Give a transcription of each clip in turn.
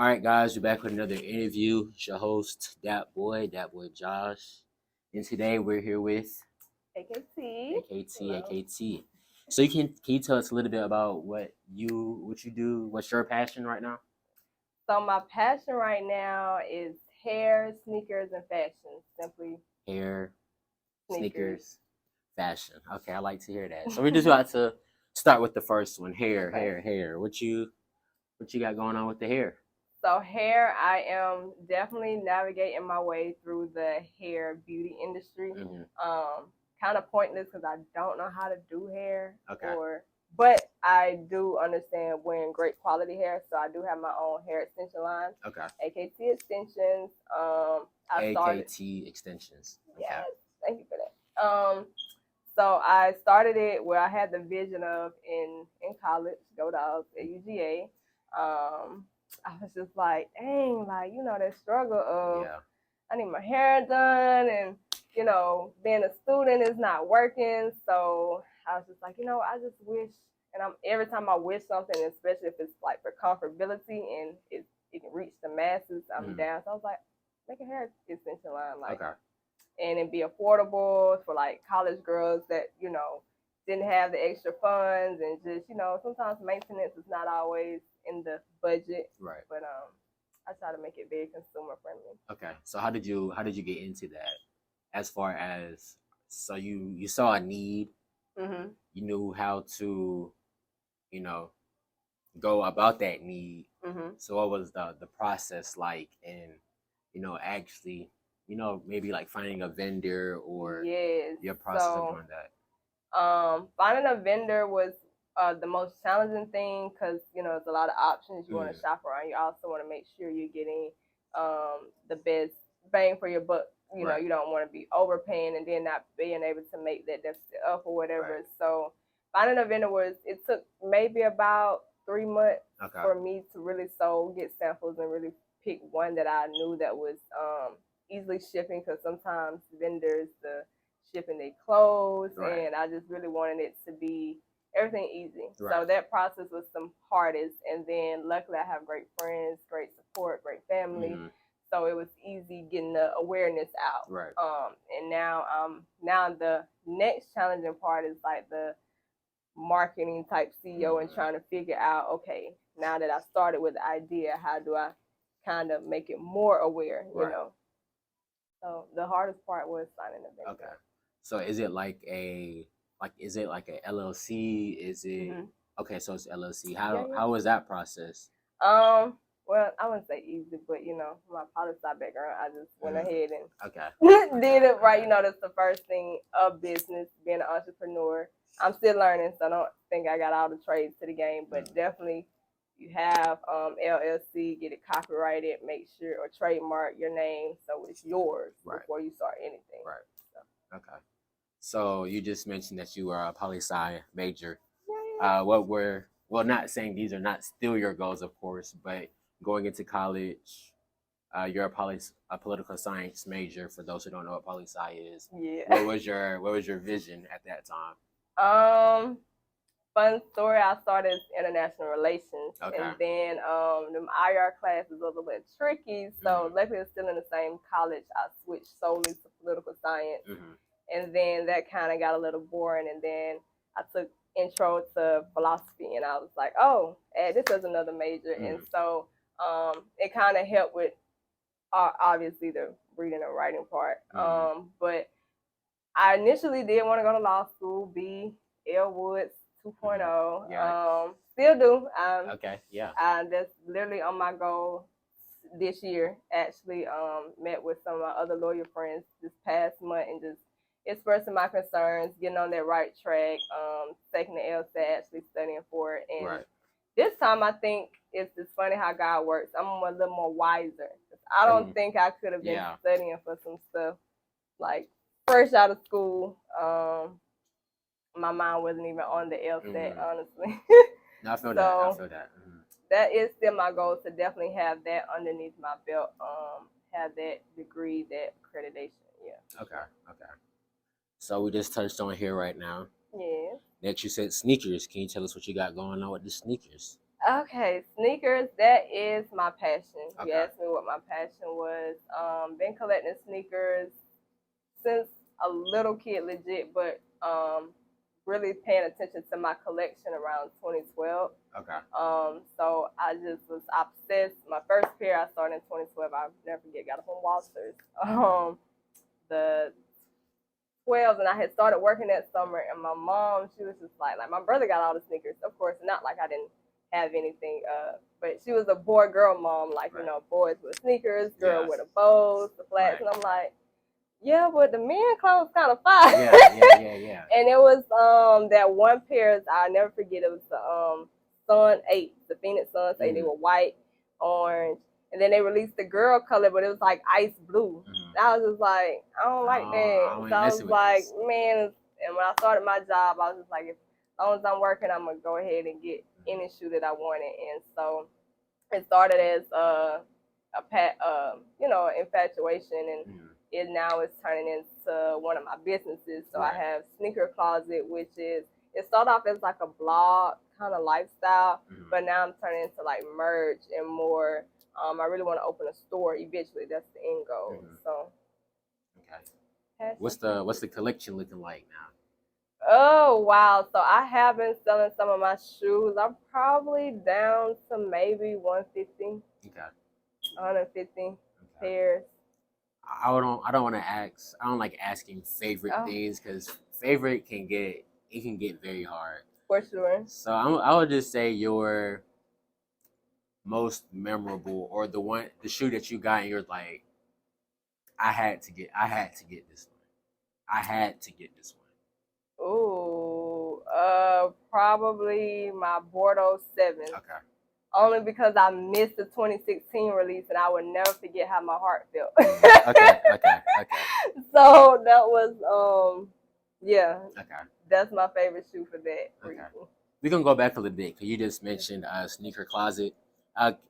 All right, guys, we're back with another interview. It's your host, that boy Josh, and today we're here with AKT. Hello. AKT. So can you tell us a little bit about what you do? What's your passion right now? So my passion right now is hair, sneakers, and fashion. Simply Hair, sneakers. sneakers, fashion. Okay, I like to hear that. So we're just about to start with the first one. Hair, Okay. hair. What you got going on with the hair? So hair, I am definitely navigating my way through the hair beauty industry. Kind of pointless because I don't know how to do hair. Okay. But I do understand wearing great quality hair, so I do have my own hair extension line. Okay. AKT extensions. AKT extensions. Okay. Yes, thank you for that. So I started it where I had the vision of in college, go dogs at UGA. I was just like, dang, like that struggle of I need my hair done, and being a student is not working. So I was just like, I just wish, and every time I wish something, especially if it's like for comfortability and it can reach the masses, I'm down. So I was like, make a hair extension line, like. Okay. And it be affordable for like college girls that didn't have the extra funds, and just sometimes maintenance is not always in the budget. Right. But I try to make it very consumer friendly. Okay. So how did you get into that? As far as you saw a need, you knew how to, go about that need. So what was the process like, and actually, maybe like finding a vendor or your process of doing that? Finding a vendor was the most challenging thing because it's a lot of options. You want to shop around. You also want to make sure you're getting the best bang for your buck. You know, you don't want to be overpaying and then not being able to make that deficit up or whatever. Right. So finding a vendor it took maybe about 3 months for me to really get samples and really pick one that I knew that was easily shipping, because sometimes vendors, the shipping they clothes, and I just really wanted it to be everything easy. So that process was some hardest, and then luckily I have great friends, great support, great family. So it was easy getting the awareness out. And now the next challenging part is like the marketing type CEO and trying to figure out, okay, now that I started with the idea, how do I kind of make it more aware, you know? So the hardest part was finding a vendor. Okay. So is it like a LLC? Is it okay? So it's LLC. How was that process? Well, I wouldn't say easy, but my poli sci background, I just went ahead and did it right. That's the first thing of business, being an entrepreneur. I'm still learning, so I don't think I got all the trades to the game, but definitely you have LLC, get it copyrighted, make sure, or trademark your name so it's yours before you start anything. Right. So. Okay. So you just mentioned that you are a poli-sci major. What were, well, not saying these are not still your goals, of course, but going into college, you're a political science major. For those who don't know what poli-sci is, what was your vision at that time? Fun story. I started international relations, and then the IR class is a little bit tricky. So luckily, it's still in the same college. I switched solely to political science, and then that kind of got a little boring. And then I took intro to philosophy, and I was like, oh, this is another major. And so it kind of helped with obviously the reading and writing part. But I initially did want to go to law school, be L. Woods 2.0. Still do. That's literally on my goal this year. Actually, met with some of my other lawyer friends this past month and just expressing my concerns, getting on that right track, taking the LSAT, actually studying for it. And this time I think it's just funny how God works. I'm a little more wiser. I don't think I could have been studying for some stuff like fresh out of school. My mind wasn't even on the LSAT, honestly. I feel that. That is still my goal, to definitely have that underneath my belt. Have that degree, that accreditation. Yeah. Okay. So we just touched on here right now. Yeah. Next, you said sneakers. Can you tell us what you got going on with the sneakers? Okay, sneakers, that is my passion. Okay. You asked me what my passion was. Been collecting sneakers since a little kid, legit, but really paying attention to my collection around 2012. Okay. So I just was obsessed. My first pair I started in 2012. I'll never forget. Got them from Walters. The 12, and I had started working that summer, and my mom, she was just like my brother got all the sneakers, of course, not like I didn't have anything, but she was a boy girl mom, like, right. Boys with sneakers, girl with the bows, the flats, right. And I'm like, yeah, but the men clothes kind of fire. Yeah. And it was that one pair, I'll never forget, it was the Sun 8, the Phoenix Suns 8, they were white, orange, and then they released the girl color, but it was like ice blue. I was just like, I don't like that. So I was like, man, and when I started my job, I was just like, as long as I'm working, I'm gonna go ahead and get any shoe that I wanted. And so it started as infatuation, and it now is turning into one of my businesses. So right. I have Sneaker Closet, which is, it started off as like a blog kind of lifestyle, but now I'm turning into like merch and more. I really want to open a store eventually. That's the end goal. So, okay. What's the collection looking like now? Oh wow! So I have been selling some of my shoes. I'm probably down to maybe 150. Okay. 150 pairs. I don't want to ask. I don't like asking favorite things because favorite can get very hard. For sure. So I would just say your most memorable, or the shoe that you got and you're like, I had to get this one. I had to get this one. Ooh, probably my Bordeaux 7. Okay. Only because I missed the 2016 release, and I would never forget how my heart felt. Okay. So that was yeah. Okay. That's my favorite shoe for that reason. We're gonna go back a little bit because you just mentioned Sneaker Closet.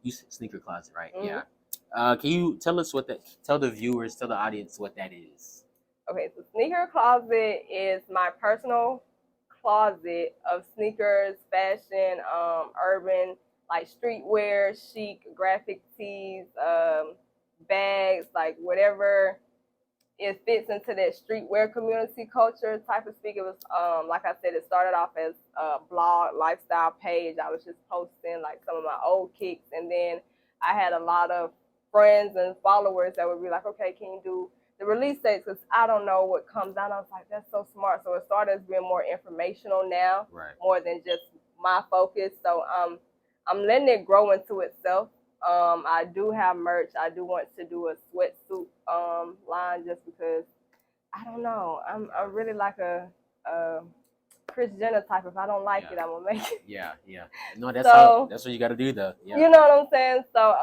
You said Sneaker Closet, right? Yeah. Can you tell the viewers, tell the audience what that is? Okay, so Sneaker Closet is my personal closet of sneakers, fashion, urban, like streetwear, chic, graphic tees, bags, like whatever it fits into that streetwear community culture type of speak. It was, like I said, it started off as a blog lifestyle page. I was just posting like some of my old kicks, and then I had a lot of friends and followers that would be like, okay, can you do the release dates? Because I don't know what comes out. I was like, that's so smart. So it started as being more informational now, right. More than just my focus. So I'm letting it grow into itself. I do have merch. I do want to do a sweatsuit line just because I don't know. I'm really like a Kris Jenner type. If I don't like it, I'm gonna make it. Yeah. No, that's what you gotta do though. Yeah. You know what I'm saying? So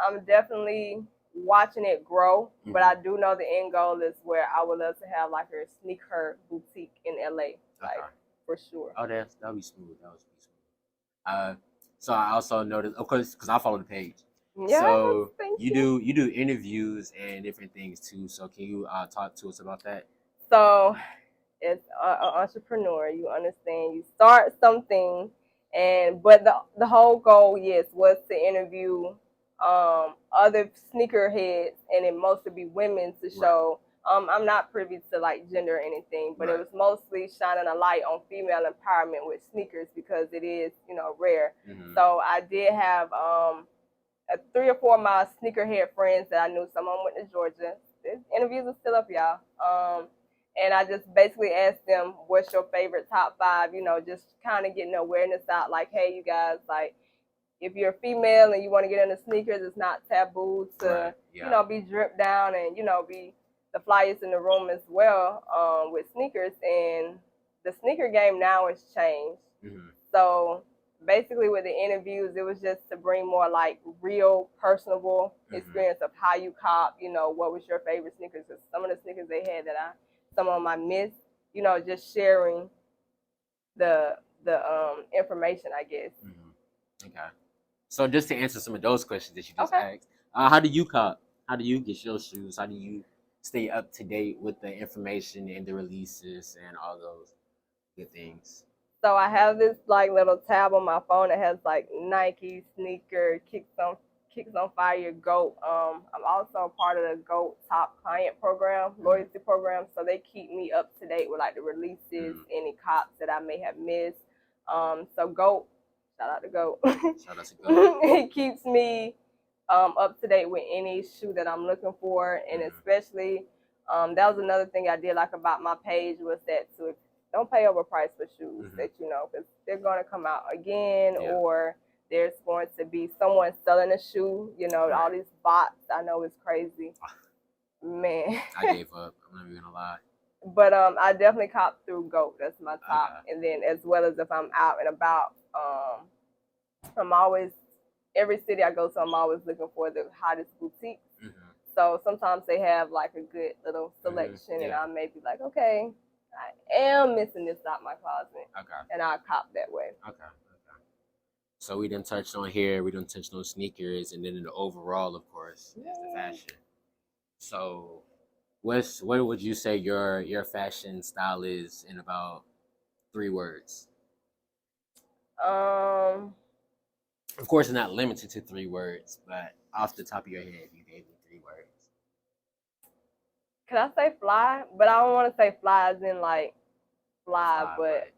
I'm definitely watching it grow, but I do know the end goal is where I would love to have like a sneaker boutique in LA, like for sure. Oh, that'll be smooth. That would be smooth. So I also noticed, of course, because I follow the page. Yeah, so you do interviews and different things too. So can you talk to us about that? So as an entrepreneur, you understand, you start something, but the whole goal, yes, was to interview other sneakerheads, and it mostly be women to show. I'm not privy to like gender or anything, but it was mostly shining a light on female empowerment with sneakers because it is, rare. So I did have 3 or 4 of my sneakerhead friends that I knew. Some of them went to Georgia. This interviews are still up, y'all. And I just basically asked them, what's your favorite top 5, just kind of getting awareness out. Like, hey, you guys, like, if you're a female and you want to get into sneakers, it's not taboo to, be dripped down and, be the flyest in the room as well with sneakers. And the sneaker game now has changed. So basically with the interviews, it was just to bring more like real personable experience of how you cop, what was your favorite sneakers. Because some of the sneakers they had that some of them I missed, just sharing the information, I guess. Okay. So just to answer some of those questions that you just asked, how do you cop? How do you get your shoes? How do you stay up to date with the information and the releases and all those good things? So I have this like little tab on my phone that has like Nike, sneaker, kicks on fire, GOAT. I'm also a part of the GOAT top client program, loyalty program. So they keep me up to date with like the releases, any cops that I may have missed. So GOAT, shout out to GOAT. Shout out to GOAT. It keeps me up to date with any shoe that I'm looking for, and especially that was another thing I did like about my page was that don't pay overpriced for shoes that because they're going to come out again or there's going to be someone selling a shoe. All these bots. I know it's crazy, man. I gave up. I'm not even gonna lie. But I definitely cop through GOAT. That's my top, and then as well as if I'm out and about, I'm always. Every city I go to, I'm always looking for the hottest boutiques. So sometimes they have like a good little selection, and I may be like, okay, I am missing this out my closet. And I'll cop that way. So we done touched on here, we done touched on sneakers, and then in the overall, of course, is the fashion. So what would you say your fashion style is in about 3 words? Of course, it's not limited to 3 words, but off the top of your head, you gave me 3 words. Can I say fly? But I don't want to say fly as in like fly, but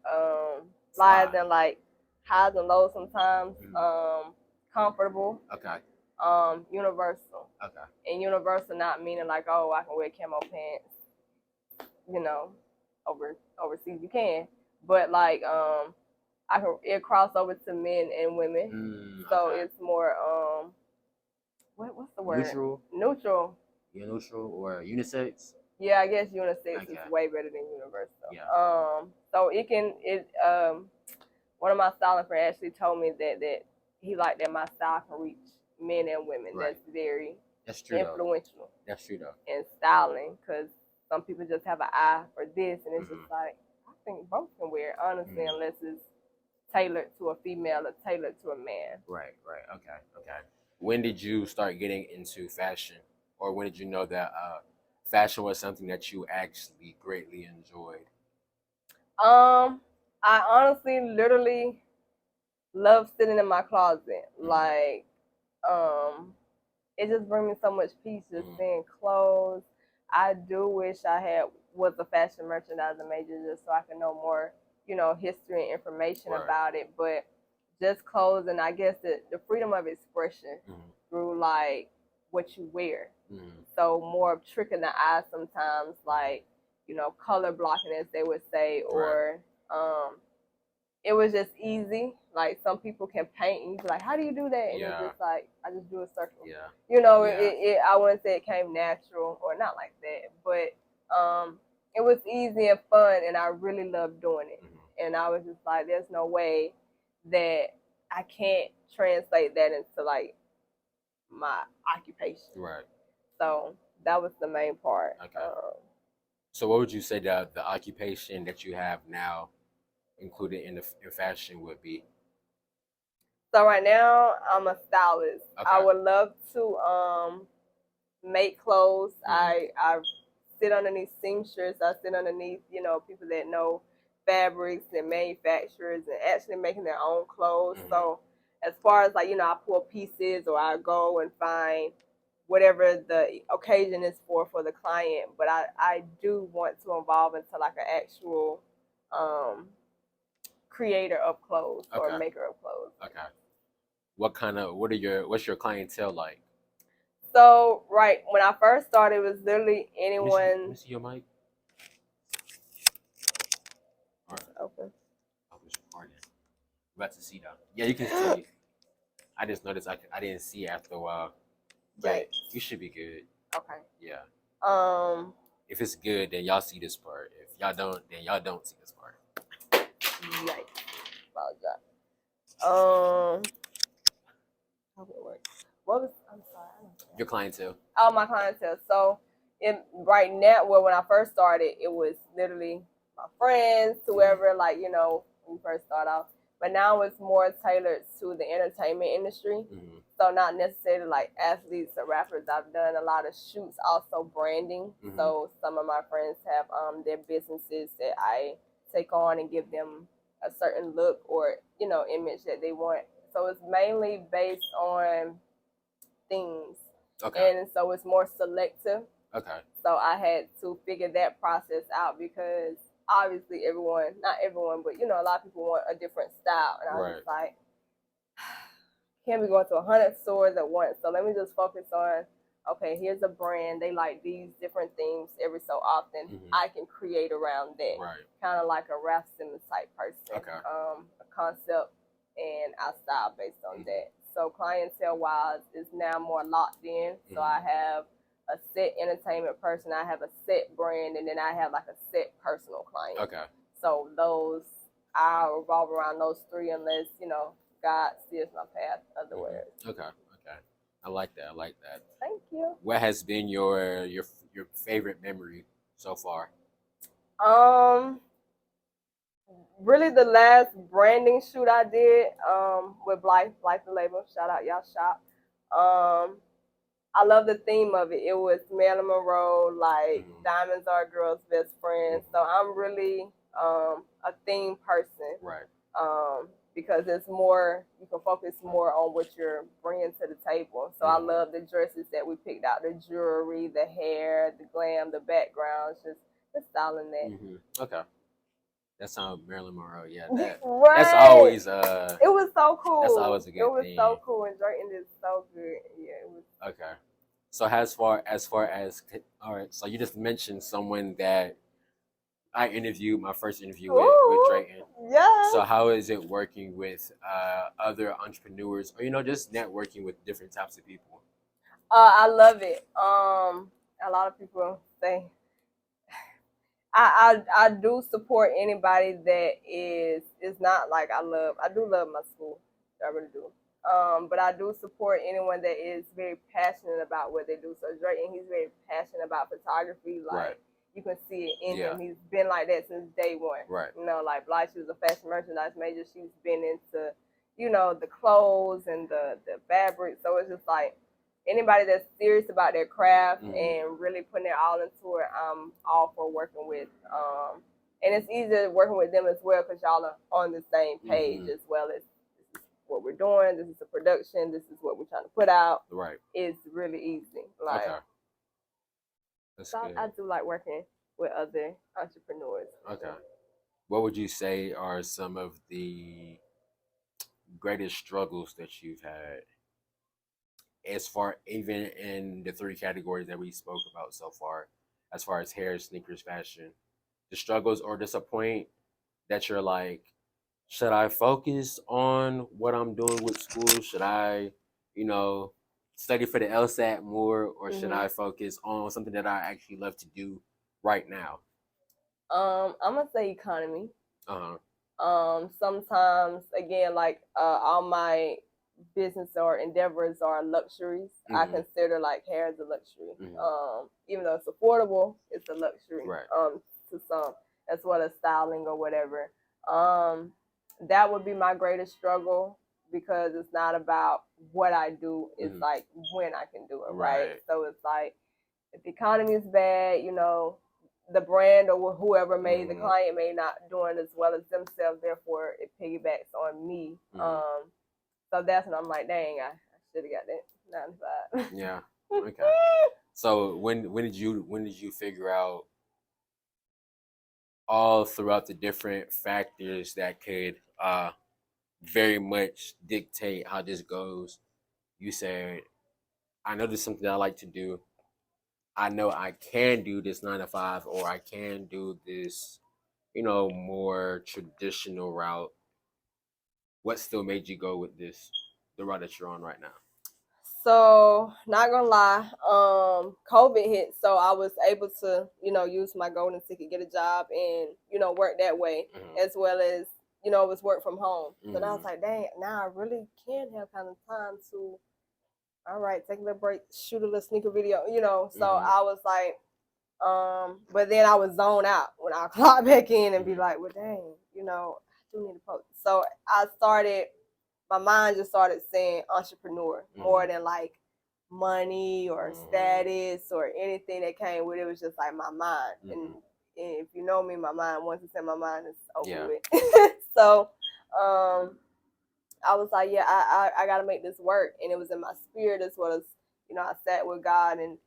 fly as in like highs and lows sometimes. Comfortable. Universal. And universal not meaning like, oh, I can wear camo pants, overseas you can. But like it cross over to men and women. So it's more what's the word? Neutral. Yeah, neutral or unisex? Yeah, I guess unisex is way better than universal. Yeah. So one of my styling friends actually told me that he liked that my style can reach men and women. Right. That's true, influential. Though. That's true though. In styling, because some people just have an eye for this, and it's just like I think both can wear it, honestly, unless it's tailored to a female or tailored to a man. Right. Okay. When did you start getting into fashion, or when did you know that fashion was something that you actually greatly enjoyed? I honestly, literally love sitting in my closet. Like, it just brings me so much peace just seeing clothes. I do wish I was a fashion merchandising major just so I could know more, history and information about it. But just clothes, and I guess the freedom of expression through like what you wear. So more of tricking the eye sometimes, like, color blocking as they would say, or it was just easy. Like some people can paint and you be like, how do you do that? And it's just like, I just do a circle. I wouldn't say it came natural or not like that, but it was easy and fun, and I really loved doing it. And I was just like, there's no way that I can't translate that into like my occupation. Right. So that was the main part. Okay. So what would you say that the occupation that you have now included in fashion would be? So right now I'm a stylist. I would love to make clothes. I sit underneath seamsters. I sit underneath, people that know fabrics and manufacturers and actually making their own clothes. So as far as like, I pull pieces or I go and find whatever the occasion is for the client, but I do want to evolve into like an actual creator of clothes or maker of clothes. Okay. What's your clientele like? So when I first started, it was literally anyone. Let me see your mic. All right. Open. I'm about to see though. Yeah, you can see. I just noticed I didn't see after a while. But you should be good. Okay. Yeah. If it's good, then y'all see this part. If y'all don't, then y'all don't see this part. Yikes. Apologize. How would it work? I'm sorry. Your clientele. Oh, my clientele. So right now, when I first started, it was literally my friends, whoever, like, when you first start off. But now it's more tailored to the entertainment industry. So not necessarily like athletes or rappers. I've done a lot of shoots, also branding. So some of my friends have their businesses that I take on and give them a certain look or, image that they want. So it's mainly based on themes. Okay. And so it's more selective. Okay. So I had to figure that process out because obviously not everyone, but a lot of people want a different style. And I was just like, can't be going to 100 stores at once. So let me just focus on, okay, here's a brand. They like these different things every so often. Mm-hmm. I can create around that. Right. Kind of like a Ralph Simmons type person. Okay. A concept and I style based on that. So clientele wise is now more locked in. So I have a set entertainment person, I have a set brand, and then I have like a set personal client. Okay. So those, I revolve around those three unless, God steers my path otherwise. Okay. I like that. Thank you. What has been your favorite memory so far? Really the last branding shoot I did with Blythe the label. Shout out y'all shop. I love the theme of it. It was Marilyn Monroe, like diamonds are a girl's best friend. So I'm really a theme person. Right. Because it's more, you can focus more on what you're bringing to the table. So I love the dresses that we picked out, the jewelry, the hair, the glam, the backgrounds, just the styling that. Mm-hmm. Okay. That sounds Marilyn Monroe, yeah. Right. That's always it was so cool. That's always a good thing. It was so cool, and Drayton is so good. Yeah, it was. Okay. So as far as all right, so you just mentioned someone that I interviewed, my first interview with Drayton. Yeah. So how is it working with other entrepreneurs, or just networking with different types of people? I love it. A lot of people say I do support anybody that is not like I do love my school. I really do. But I do support anyone that is very passionate about what they do. So Drayton, he's very passionate about photography. Like you can see it in him. He's been like that since day one. Right. Like Blythe, she was a fashion merchandise major. She's been into, the clothes and the fabric. So it's just like anybody that's serious about their craft and really putting their all into it, I'm all for working with. And it's easier working with them as well because y'all are on the same page as well as this is what we're doing. This is the production. This is what we're trying to put out. Right. It's really easy. Like, okay. That's so good. I do like working with other entrepreneurs. Okay. What would you say are some of the greatest struggles that you've had? As far, even in the three categories that we spoke about so far, as far as hair, sneakers, fashion, the struggles or disappoint that you're like, should I focus on what I'm doing with school? Should I, study for the LSAT more, or should I focus on something that I actually love to do right now? I'm gonna say economy. Sometimes again, like all my business or endeavors are luxuries. I consider like hair as a luxury. Even though it's affordable, it's a luxury. Right. To some, as well as styling or whatever. That would be my greatest struggle because it's not about what I do. It's like when I can do it. Right. So it's like if the economy is bad, the brand or whoever the client may not doing as well as themselves. Therefore, it piggybacks on me. So that's when I'm like, dang, I should have got that 9 to 5. Yeah. Okay. So when did you figure out all throughout the different factors that could very much dictate how this goes? You said, I know this is something I like to do. I know I can do this 9 to 5, or I can do this, more traditional route. What still made you go with the route that you're on right now? So, not gonna lie, COVID hit, so I was able to, use my golden ticket, get a job, and work that way, as well as it was work from home. So now I was like, dang, now I really can have kind of time to, all right, take a little break, shoot a little sneaker video, So I was like, but then I was zone out when I clock back in and be like, well, dang, I do need to post. So my mind just started saying entrepreneur more than like money or status or anything that came with it. It was just like my mind. And if you know me, my mind, once it's in my mind, it's over with. So I was like, yeah, I got to make this work. And it was in my spirit as well as, I sat with God, and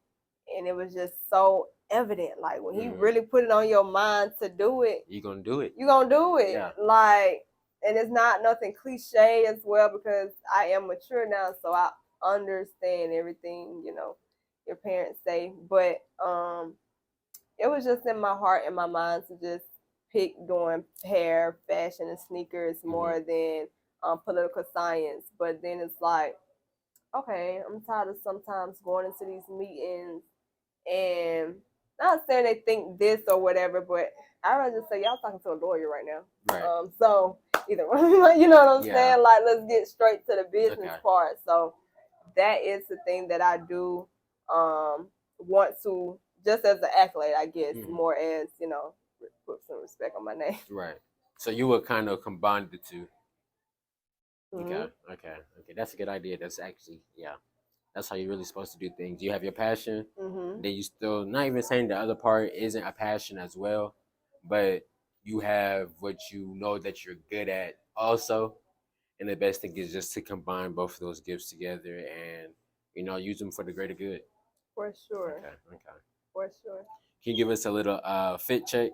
it was just so evident. Like, when he really put it on your mind to do it, you're going to do it. You're going to do it. Yeah. Like, and it's not nothing cliche as well, because I am mature now, so I understand everything, your parents say. But it was just in my heart and my mind to just pick doing hair, fashion, and sneakers more than political science. But then it's like, okay, I'm tired of sometimes going into these meetings and not saying they think this or whatever, but I rather just say, y'all talking to a lawyer right now. Right. So either you know what I'm saying? Like, let's get straight to the business part. So that is the thing that I do want to, just as an accolade, I guess, more as, put some respect on my name. Right. So you would kind of combine the two. Okay. That's a good idea. That's actually, that's how you're really supposed to do things. You have your passion, then you still, not even saying the other part isn't a passion as well, but you have what you know that you're good at also. And the best thing is just to combine both of those gifts together and, use them for the greater good. For sure. Okay. For sure. Can you give us a little fit check?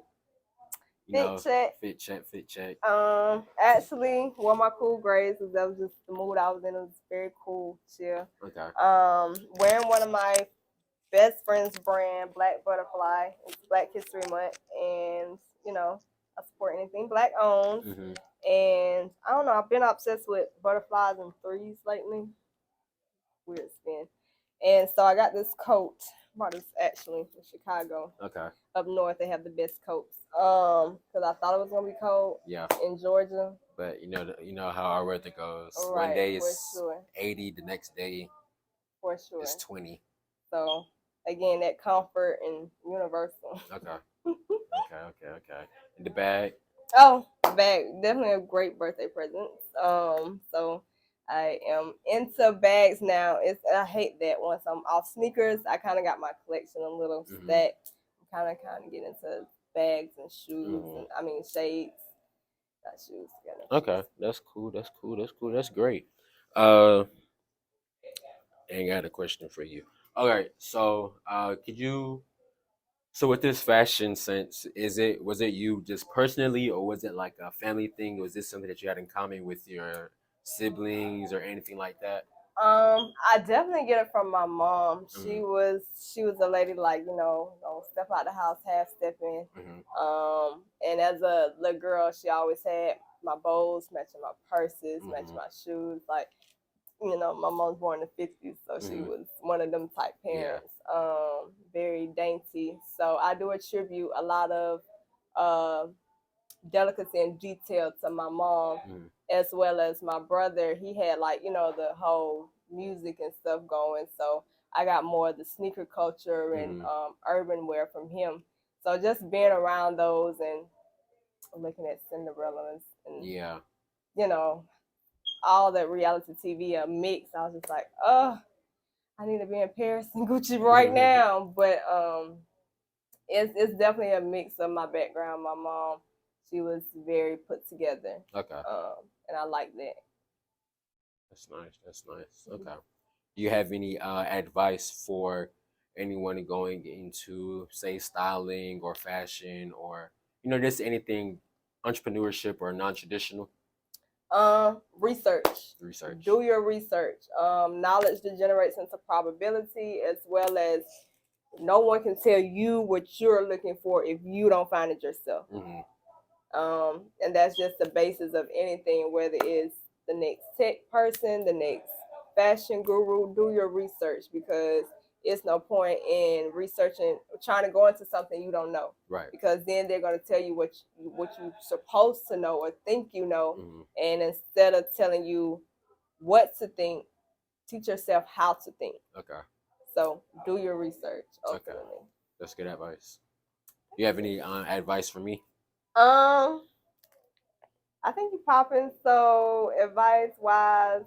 Fit check. Actually, one of my cool grades was, that was just the mood I was in. It was very cool, chill. Okay. Wearing one of my best friend's brand, Black Butterfly. It's Black History Month, and I support anything Black owned. And I don't know, I've been obsessed with butterflies and threes lately. Weird spin. And so I got this coat. I bought this actually in Chicago. Okay. Up north, they have the best coats. Because I thought it was gonna be cold. Yeah. In Georgia. But you know how our weather goes. Right, one day it's 80, the next day for sure it's 20. So again, that comfort and universal. Okay. Okay. And the bag? Oh, the bag, definitely a great birthday present. So I am into bags now. I hate that once I'm off sneakers, I kind of got my collection a little stacked. I'm kind of getting into bags and shoes, and shades, not shoes. Okay, that's cool. That's great. And I got a question for you. All right, so so with this fashion sense, was it you just personally, or was it like a family thing? Was this something that you had in common with your siblings or anything like that? I definitely get it from my mom. She was a lady, like, don't step out the house half stepping. And as a little girl, she always had my bows matching my purses, matching my shoes. Like, my mom was born in the 50s, so she was one of them type parents. Very dainty. So I do attribute a lot of delicacy and detail to my mom, as well as my brother. He had, like, the whole music and stuff going, so I got more of the sneaker culture and urban wear from him. So just being around those and looking at Cinderellas and all that reality TV mix, I was just like, oh, I need to be in Paris and Gucci right now. But it's definitely a mix of my background. My mom, she was very put together. Okay. And I like that. That's nice. Okay. Do you have any advice for anyone going into, say, styling or fashion, or just anything, entrepreneurship or non-traditional? Research. Do your research. Knowledge degenerates into probability, as well as no one can tell you what you're looking for if you don't find it yourself. And that's just the basis of anything, whether it's the next tech person, the next fashion guru. Do your research, because it's no point in researching, trying to go into something you don't know. Right. Because then they're going to tell you what you're supposed to know or think you know. And instead of telling you what to think, teach yourself how to think. Okay. So do your research, ultimately. Okay. That's good advice. Do you have any advice for me? I think you're popping. So advice wise,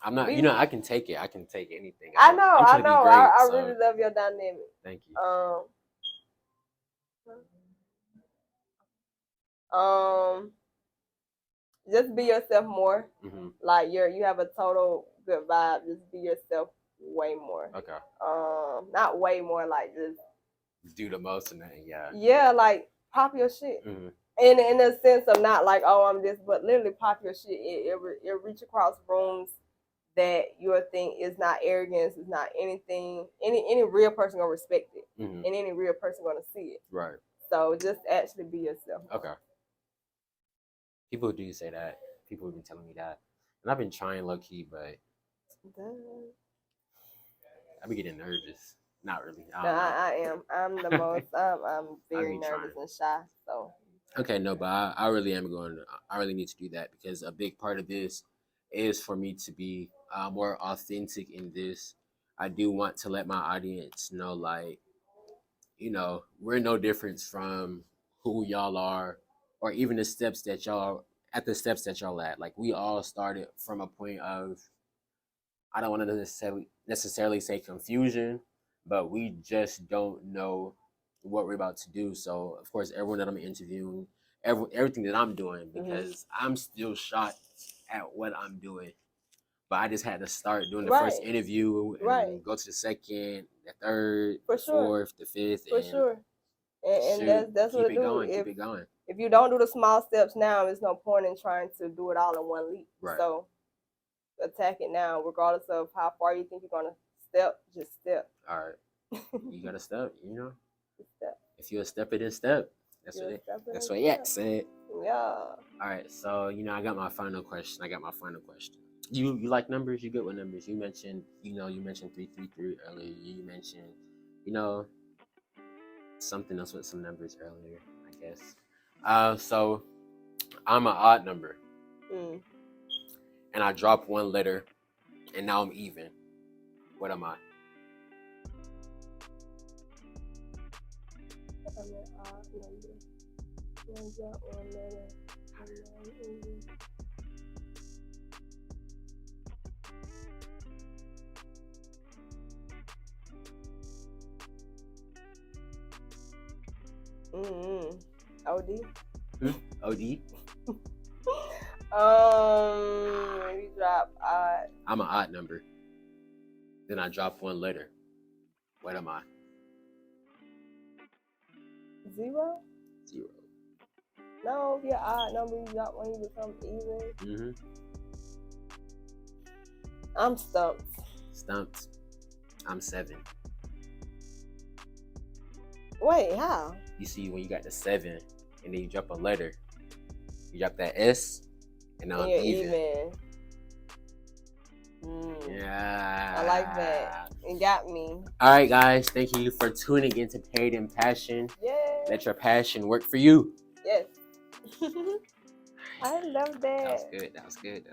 I'm not. I can take it. I can take anything. I know. I really love your dynamic. Thank you. Just be yourself more. Mm-hmm. Like you have a total good vibe. Just be yourself way more. Okay. Not way more. Like just do the most and that. Yeah. Yeah, like pop your shit. Mm-hmm. In a sense of not like, oh, I'm this, but literally pop your shit. It reach across rooms that your thing is not arrogance, it's not anything. Any real person gonna respect it, Mm-hmm. and any real person gonna see it. Right. So just actually be yourself. Okay. People do say that. People have been telling me that, and I've been trying low key, but I be getting nervous. Not really. I am. I'm the most. I'm very nervous and shy. So. Okay, no, but I really am going. I really need to do that because a big part of this is for me to be more authentic in this. I do want to let my audience know, like, you know, we're no different from who y'all are, or even the steps that y'all at. Like, we all started from a point of, I don't want to necessarily say confusion, but we just don't know what we're about to do. So, of course, everyone that I'm interviewing, everything that I'm doing, because I'm still shocked at what I'm doing. But I just had to start doing the first interview and go to the second, the third, the fourth, the fifth. For sure. And that's what it do. Keep it going. If you don't do the small steps now, there's no point in trying to do it all in one leap. Right. So attack it now, regardless of how far you think you're gonna step. Just step. All right. You gotta step. You know. Step. If you're a step it in step. That's what yeah said. Yeah. All right. So I got my final question. You like numbers? You good with numbers? You mentioned 333 earlier. You mentioned something else with some numbers earlier, I guess. So I'm an odd number. And I dropped one letter, and now I'm even. What am I? I'm an odd number. I dropped one letter, and now I'm even. OD. OD. You drop odd. I'm an odd number. Then I drop one letter. What am I? 0. 0. No, if you're odd number, you drop one, you become even. I'm stumped. I'm 7. Wait, how? You see, when you got the 7, and then you drop a letter, you drop that S, and now I'm even. Yeah. I like that. It got me. All right, guys. Thank you for tuning into Paid in Passion. Yeah. Let your passion work for you. Yes. I love that. That was good.